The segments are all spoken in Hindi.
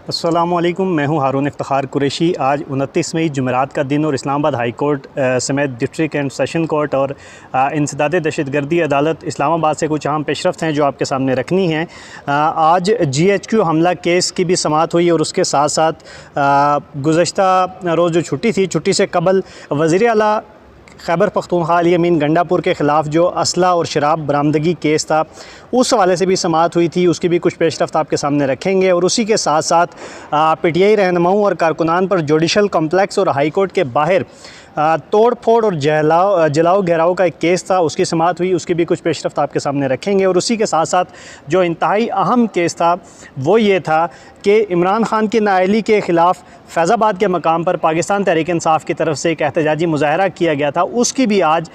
अस्सलामुअलैकुम, मैं हूं हारून इफ्तिखार कुरैशी। आज 29 मई जुमेरात का दिन और इस्लामाबाद हाई कोर्ट समेत डिस्ट्रिक्ट एंड सेशन कोर्ट और इंसदाद दहशतगर्दी अदालत इस्लामाबाद से कुछ अहम पेशरफ्त हैं जो आपके सामने रखनी हैं। आज GHQ हमला केस की भी समाअत हुई और उसके साथ साथ गुज़श्ता रोज़ जो छुट्टी थी, छुट्टी से कबल वज़ीर आला खैबर पख्तूनख्वा अली अमीन गंडापुर के ख़िलाफ़ जो असला और शराब बरामदगी केस था, उस हवाले से भी समाअत हुई थी। उसकी भी कुछ पेशरफ्त आपके सामने रखेंगे और उसी के साथ साथ PTI रहनुमाओं और कारकुनान पर जुडिशल कम्प्लेक्स और हाई कोर्ट के बाहर तोड़ फोड़ और जलाओ घेराव का एक केस था, उसकी समाअत हुई। उसकी भी कुछ पेशरफ्त आपके सामने रखेंगे और उसी के साथ साथ जो इंतहाई अहम केस था वो ये था कि इमरान खान की नाअहली के ख़िलाफ़ फैज़ाबाद के मकाम पर पाकिस्तान तहरीक इंसाफ की तरफ से एक एहतजाजी मुज़ाहरा किया गया था, उसकी भी आज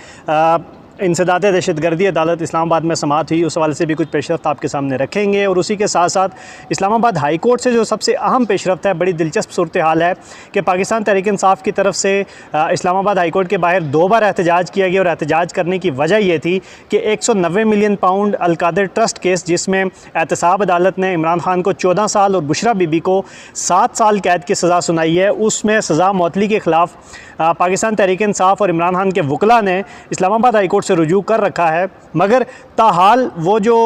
इंसदाद दहशतगर्दी अदालत इस्लामाबाद में समाअत हुई। उस हवाले से भी कुछ पेशरफ्त आपके सामने रखेंगे और उसी के साथ साथ इस्लामाबाद हाई कोर्ट से जो सबसे अहम पेशरफ्त है, बड़ी दिलचस्प सूरत हाल है कि पाकिस्तान तहरीक इंसाफ की तरफ से इस्लामाबाद हाई कोर्ट के बाहर 2 बार एहतजाज किया गया और एहतजाज करने की वजह यह थी कि 190 million pound Al-Qadir trust case, जिसमें एहतसाब अदालत ने इमरान खान को 14 साल और बुशरा बीबी को 7 साल कैद की सज़ा सुनाई है, उसमें सज़ा मौतली के ख़िलाफ़ पाकिस्तान तहरीक इंसाफ और इमरान खान के वकला ने इस्लामाबाद हाई कोर्ट से रुजू कर रखा है। मगर ताहाल वो जो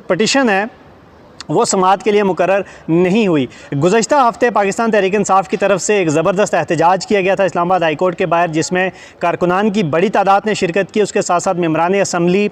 पटिशन है वो समाअत के लिए मुकर्रर नहीं हुई। गुज़श्ता हफ़्ते पाकिस्तान तहरीक इंसाफ की तरफ से एक ज़बरदस्त एहतजाज किया गया था इस्लामाबाद हाई कोर्ट के बाहर, जिसमें कारकुनान की बड़ी तादाद ने शिरकत की। उसके साथ साथ मेम्बरान असम्बली,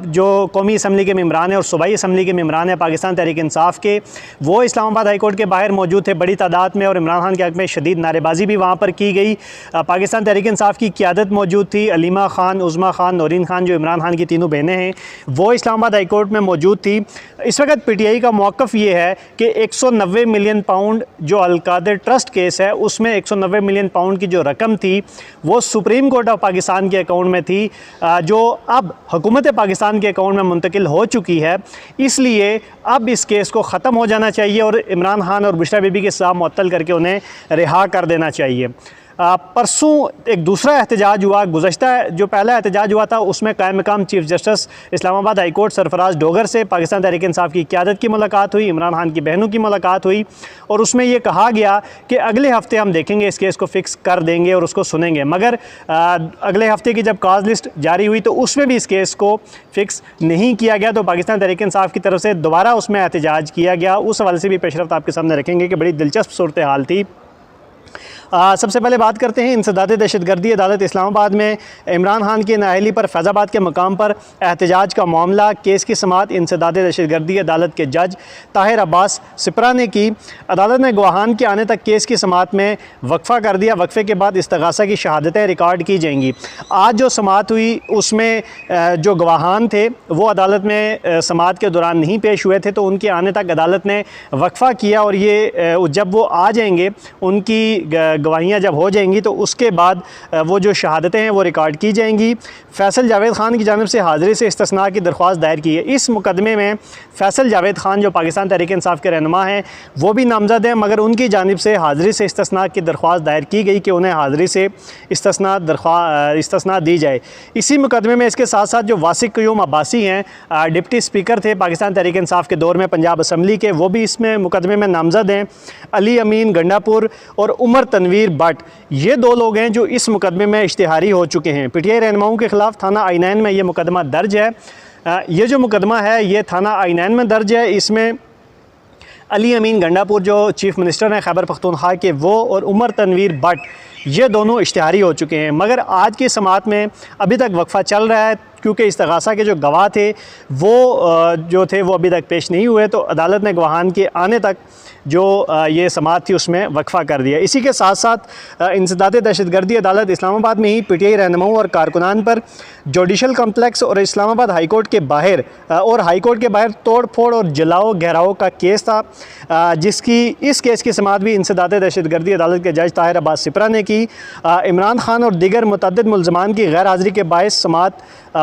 जो कौमी असम्बली के मेम्बरान हैं और सूबाई असम्बली के मेम्बरान हैं पाकिस्तान तहरीक इंसाफ के, वो इस्लामाबाद हाई कोर्ट के बाहर मौजूद थे बड़ी तादाद में और इमरान खान के हक़ में शदीद नारेबाजी भी वहाँ पर की गई। पाकिस्तान तहरीक इंसाफ की क़ियादत मौजूद थी, अलीमा खान, उज़मा खान, नौरीन खान, जो इमरान खान की तीनों बहनें हैं, वो इस्लामाबाद हाई कोर्ट में मौजूद थी। इस वक्त PTI का मौक़िफ़ ये है कि 190 मिलियन पाउंड जो अलकादर ट्रस्ट केस है, उसमें 190 मिलियन पाउंड की जो रकम थी वो सुप्रीम कोर्ट ऑफ पाकिस्तान के अकाउंट में थी, जो अब हुकूमत पाकिस्तान के अकाउंट में मुंतकिल हो चुकी है। इसलिए अब इस केस को ख़त्म हो जाना चाहिए और इमरान खान और बुशरा बीबी के सज़ा मुअत्तल करके उन्हें रिहा कर देना चाहिए। परसों एक दूसरा एहतजाज हुआ। गुज़श्ता जो पहला एहतजाज हुआ था उसमें कायम मकाम chief justice Islamabad high court Sarfaraz Dogar से पाकिस्तान तहरीक इंसाफ की क़ियादत की मुलाकात हुई, इमरान खान की बहनों की मुलाकात हुई और उसमें यह कहा गया कि अगले हफ़्ते हम देखेंगे, इस केस को फ़िक्स कर देंगे और उसको सुनेंगे। मगर अगले हफ़्ते की जब काज लिस्ट जारी हुई तो उसमें भी इस केस को फ़िक्स नहीं किया गया, तो पाकिस्तान तहरीक इंसाफ की तरफ से दोबारा उसमें एहतजाज किया गया। उस हवाले से भी पेशरफ्त आपके सामने रखेंगे कि बड़ी दिलचस्प सूरत हाल थी। सबसे पहले बात करते हैं इंसदाद दहशतगर्दी अदालत इस्लामाबाद में इमरान खान की नाअहली पर फैज़ाबाद के मकाम पर एहतजाज का मामला। केस की समाअत इंसदाद दहशतगर्दी अदालत के जज ताहिर अब्बास सिपरा ने की। अदालत ने गवाहान के आने तक केस की समाअत में वक्फ़ा कर दिया। वक्फ़े के बाद इस्तग़ासा की शहादतें रिकॉर्ड की जाएंगी। आज जो समाअत हुई उसमें जो गवाहान थे वो अदालत में समाअत के दौरान नहीं पेश हुए थे, तो उनके आने तक अदालत ने वक्फ़ा किया और ये जब वो आ जाएंगे, उनकी गवाहियाँ जब हो जाएंगी तो उसके बाद वो जो शहादतें हैं वो रिकॉर्ड की जाएंगी। फैसल जावेद ख़ान की जानिब से हाज़िरी से इस्तिस्ना की दरख्वास्त दायर की है। इस मुकदमे में फैसल जावेद ख़ान जो पाकिस्तान तहरीक इंसाफ के रहनुमा हैं वो भी नामज़द हैं, मगर उनकी जानिब से हाज़िरी से इस्तिस्ना की दरख्वास्त दायर की गई कि उन्हें हाज़िरी से इस्तिस्ना दी जाए। इसी मुकदमे में इसके साथ साथ जो वासिक क़यूम अब्बासी हैं, डिप्टी स्पीकर थे पाकिस्तान तहरीक इंसाफ के दौर में पंजाब असम्बली के, वो भी इसमें मुकदमे में नामज़द हैं। अली अमीन गंडापुर और उमर तनवीर बट, ये 2 लोग हैं जो इस मुकदमे में इश्तिहारी हो चुके हैं। PTI रहनुमाओं के ख़िलाफ़ थाना I9 में ये मुकदमा दर्ज है। ये जो मुकदमा है ये थाना I9 में दर्ज है। इसमें अली अमीन गंडापुर जो चीफ़ मिनिस्टर हैं खैबर पख्तूनख्वा के, वो और उमर तनवीर बट, ये दोनों इश्तिहारी हो चुके हैं। मगर आज की समाअत में अभी तक वक्फ़ा चल रहा है क्योंकि इस्तग़ासा के जो गवाह थे वो अभी तक पेश नहीं हुए, तो अदालत ने गवाहान के आने तक जो ये समाअत थी उसमें वक्फ़ा कर दिया। इसी के साथ साथ इंसदाद दहशतगर्दी अदालत इस्लामाबाद में ही PTI रहनुमाओं और कारकुनान पर जुडिशल कम्प्लेक्स और इस्लामाबाद हाई कोर्ट के बाहर तोड़ फोड़ और जलाओ घेराव का केस था, जिसकी इस केस की समाअत भी इंसदाद दहशतगर्दी अदालत के जज ताहिर अब्बास सिपरा ने की। इमरान खान और दीगर मुतअद्दिद मुल्ज़मान की गैर हाज़िरी के बायस समाअत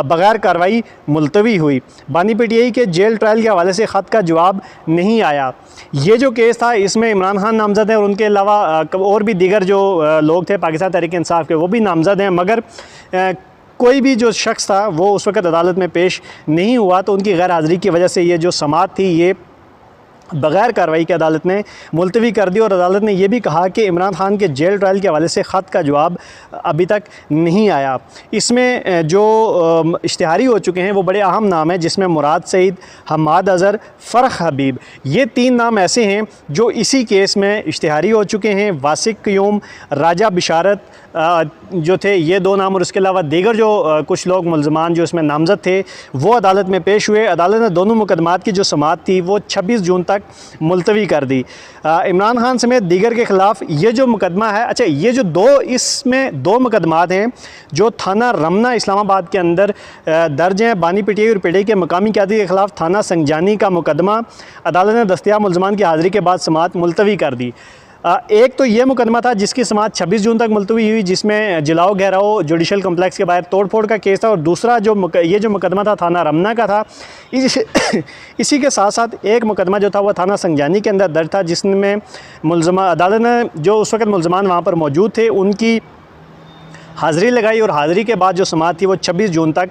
बग़ैर कार्रवाई मुलतवी हुई। बानी PTI के जेल ट्रायल के हवाले से ख़त का जवाब नहीं आया। ये जो केस था इसमें इमरान खान नामज़द हैं और उनके अलावा और भी दीगर जो लोग थे पाकिस्तान तहरीक इंसाफ के, वो भी नामज़द हैं, मगर कोई भी जो शख्स था वो उस वक़्त अदालत में पेश नहीं हुआ, तो उनकी गैर हाज़िरी की वजह से ये जो समाअत थी ये बग़ैर कार्रवाई के अदालत ने मुलतवी कर दी। और अदालत ने यह भी कहा कि इमरान खान के जेल ट्रायल के हवाले से ख़त का जवाब अभी तक नहीं आया। इसमें जो इश्तिहारी हो चुके हैं वो बड़े अहम नाम हैं, जिसमें मुराद सईद, हम्माद अज़हर, फ़र्ख हबीब, ये 3 नाम ऐसे हैं जो इसी केस में इश्तिहारी हो चुके हैं। वासिक क़यूम, राजा बिशारत जो थे, ये 2 नाम, और उसके अलावा दीगर जो कुछ लोग मुल्ज़मान जो इसमें नामज़द थे वो अदालत में पेश हुए। अदालत ने दोनों मुकदमात की जो समाअत थी वो 26 जून तक मुलतवी कर दी। इमरान खान समेत दीगर के ख़िलाफ़ ये जो मुकदमा है, अच्छा ये जो इसमें 2 मुकदमात हैं जो थाना रमना इस्लामाबाद के अंदर दर्ज हैं। बानी पीटीआई और पीटीआई के मकामी क़यादी के ख़िलाफ़ थाना संगजानी का मुकदमा अदालत ने दस्तयाब मुल्ज़मान की हाज़िरी के बाद समाअत मुलतवी कर दी। एक तो ये मुकदमा था जिसकी समाअत 26 जून तक मुलतवी हुई, जिसमें जलाओ घेराव जुडिशल कम्प्लेक्स के बाहर तोड़फोड़ का केस था। और दूसरा ये जो मुकदमा था थाना रमना का था। इसी के साथ साथ एक मुकदमा जो था वह थाना संगजानी के अंदर दर्ज था, जिसमें अदालत ने जो उस वक़्त मुल्ज़मान वहाँ पर मौजूद थे उनकी हाज़िरी लगाई, और हाज़िरी के बाद जो समाअत थी वो 26 जून तक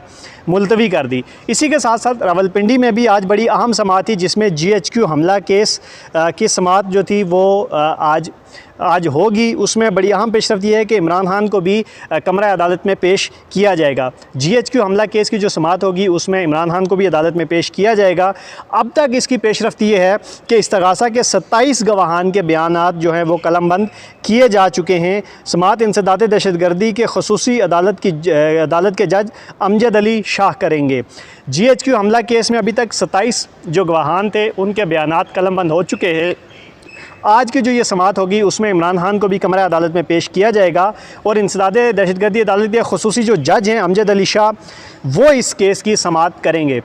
मुलतवी कर दी। इसी के साथ साथ रावलपिंडी में भी आज बड़ी अहम समाअत थी, जिसमें GHQ हमला केस की समाअत जो थी वो आज होगी। उसमें बड़ी अहम पेशरफ्त ये है कि इमरान खान को भी कमरा अदालत में पेश किया जाएगा। GHQ हमला केस की जो समाअत होगी उसमें इमरान खान को भी अदालत में पेश किया जाएगा। अब तक इसकी पेशरफ्त ये है कि इस्तग़ासा के 27 गवाहान के बयानात जो हैं वो कलमबंद किए जा चुके हैं। समाअत इंसदाद दहशतगर्दी के ख़ुसूसी अदालत के जज अमजद अली शाह करेंगे। GHQ हमला केस में अभी तक 27 जो गवाहान थे उनके बयानात कलमबंद हो चुके हैं। आज की जो ये समाअत होगी उसमें इमरान खान को भी कमरा अदालत में पेश किया जाएगा, और इंसदाद दहशतगर्दी अदालत के ख़ुसूसी जो जज हैं अमजद अली शाह वो इस केस की समाअत करेंगे।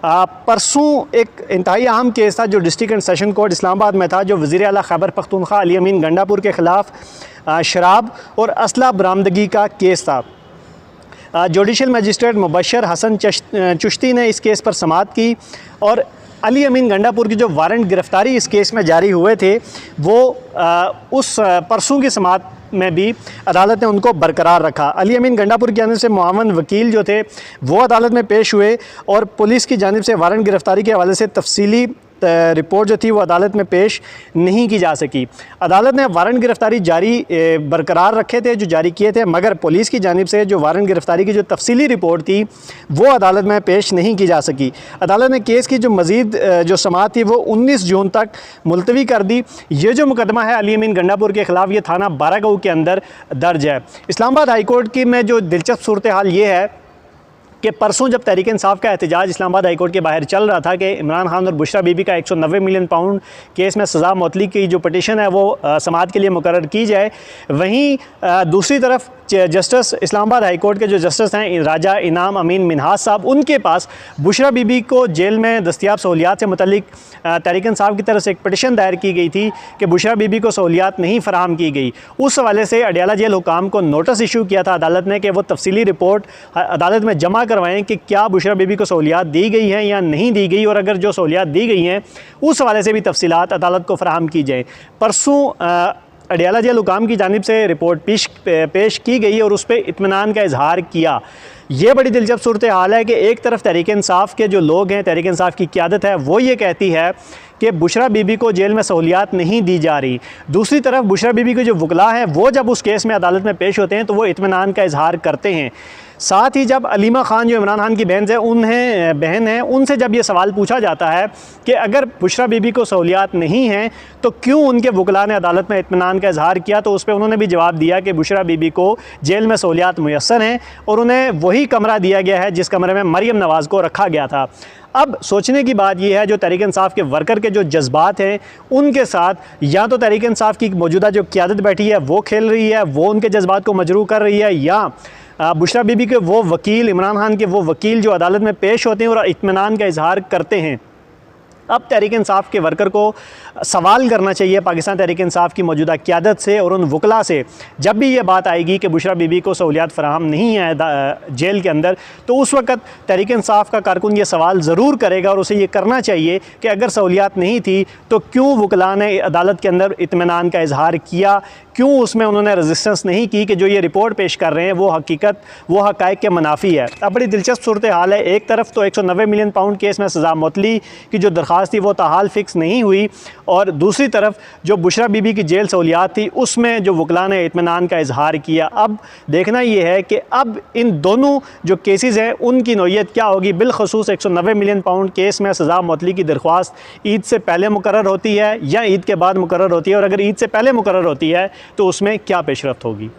परसों एक इंतहाई अहम केस था जो district and session court Islamabad में था, जो वज़ीर आला खैबर पख्तूनख्वा अली अमीन गंडापुर के ख़िलाफ़ शराब और असला बरामदगी का केस था। जुडिशल मजिस्ट्रेट मुबशर हसन चुश्ती ने इस केस पर समाअत की, और अली अमीन गंडापुर की जो वारंट गिरफ़्तारी इस केस में जारी हुए थे वो उस परसों की समाअत में भी अदालत ने उनको बरकरार रखा। अली अमीन गंडापुर की जानिब से मुआवन वकील जो थे वो अदालत में पेश हुए, और पुलिस की जानिब से वारंट गिरफ़्तारी के हवाले से तफसीली रिपोर्ट जो थी वो अदालत में पेश नहीं की जा सकी। अदालत ने वारंट गिरफ़्तारी जारी बरकरार रखे थे जो जारी किए थे, मगर पुलिस की जानिब से जो वारंट गिरफ़्तारी की जो तफसीली रिपोर्ट थी वो अदालत में पेश नहीं की जा सकी। अदालत ने केस की जो मज़ीद जो समाअत थी वो 19 जून तक मुलतवी कर दी। ये जो मुकदमा है अली अमीन गंडापुर के ख़िलाफ़ ये थाना बारागांव के अंदर दर्ज है। इस्लामाबाद हाई कोर्ट की में जो दिलचस्प सूरत हाल ये है कि परसों जब तहरीक इंसाफ का एहतजाज इस्लामाबाद हाई कोर्ट के बाहर चल रहा था कि इमरान खान और बुशरा बीबी का 190 मिलियन पाउंड केस में सज़ा मौतली की जो पटिशन है वो समाअत के लिए मुकर्रर की जाए, वहीं दूसरी तरफ जस्टिस इस्लामाबाद हाई कोर्ट के जो जस्टिस हैं राजा इनाम अमीन मिनहाज साहब, उनके पास बुशरा बीबी को जेल में दस्तियाब सहूलियात से मुतल्लिक तहरीक इंसाफ की तरफ से एक पटिशन दायर की गई थी कि बुशरा बीबी को सहूलियात नहीं फ़राहम की गई। उस हवाले से अडियाला जेल हुकाम को नोटिस इशू किया था अदालत ने कि वो तफसीली रिपोर्ट अदालत में जमा करवाएं कि क्या बुशरा बीबी को सहूलियात दी गई हैं या नहीं दी गई, और अगर जो सहूलियात दी गई हैं उस हवाले से भी तफसीलात अदालत को फ़राहम की जाएँ। परसों अडियाला जेल हुकाम की जानिब से रिपोर्ट पेश की गई और उस पर इत्मीनान का इजहार किया। ये बड़ी दिलचस्प सूरत हाल है कि एक तरफ तहरीक इंसाफ के जो लोग हैं, तहरीक इंसाफ की क़यादत है, वो ये कहती है कि बुशरा बीबी को जेल में सहूलियात नहीं दी जा रही। दूसरी तरफ बुशरा बीबी के जो वकला हैं वो जब उस केस में अदालत में पेश होते हैं तो वो इत्मीनान का इजहार करते हैं। साथ ही जब अलीमा ख़ान जो इमरान खान की बहन है उनसे जब ये सवाल पूछा जाता है कि अगर बुशरा बीबी को सहूलियात नहीं हैं तो क्यों उनके वकला ने अदालत में इत्मीनान का इजहार किया, तो उस पर उन्होंने भी जवाब दिया कि बुशरा बीबी को जेल में सहूलियात मुयस्सर हैं और उन्हें वही कमरा दिया गया है जिस कमरे में मरियम नवाज़ को रखा गया था। अब सोचने की बात यह है जो तहरीक इंसाफ के वर्कर के जो जज्बात हैं उनके साथ या तो तहरीक इंसाफ की मौजूदा जो क़यादत बैठी है वो खेल रही है, वो उनके जज्बात को मजरूह कर रही है, या बुशरा बीबी के वो वकील, इमरान खान के वो वकील जो अदालत में पेश होते हैं और इत्मीनान का इजहार करते हैं। अब तहरीक इंसाफ के वर्कर को सवाल करना चाहिए पाकिस्तान तहरीक इंसाफ की मौजूदा क़यादत से और उन वकला से। जब भी ये बात आएगी कि बुशरा बीबी को सहूलियात फ़राहम नहीं है जेल के अंदर, तो उस वक़्त तहरीक इंसाफ का कारकुन ये सवाल ज़रूर करेगा और उसे ये करना चाहिए कि अगर सहूलियात नहीं थी तो क्यों वकला ने अदालत के अंदर इत्मीनान का इजहार किया, क्यों उसमें उन्होंने रेजिस्टेंस नहीं की कि जो ये रिपोर्ट पेश कर रहे हैं वो हकीकत, वो हक़ाइक़ के मुनाफी है। अब बड़ी दिलचस्प सूरत हाल है। एक तरफ तो 190 मिलियन पाउंड केस में सज़ा मुअत्तली की जो दरख्वास्त थी वो ताहाल फ़िक्स नहीं हुई, और दूसरी तरफ जो बुशरा बीबी की जेल सहूलियात थी उसमें जो वकला ने इत्मीनान का इजहार किया। अब देखना ये है कि अब इन दोनों जो केसेस हैं उनकी नौइयत क्या होगी। बिलखसूस 190 मिलियन पाउंड केस में सज़ा मुअत्तली की दरख्वास्त ईद से पहले मुकर्रर होती है या ईद के बाद मुकर्रर होती है, और अगर ईद से पहले मुकर्रर होती है तो उसमें क्या पेशरफ्त होगी।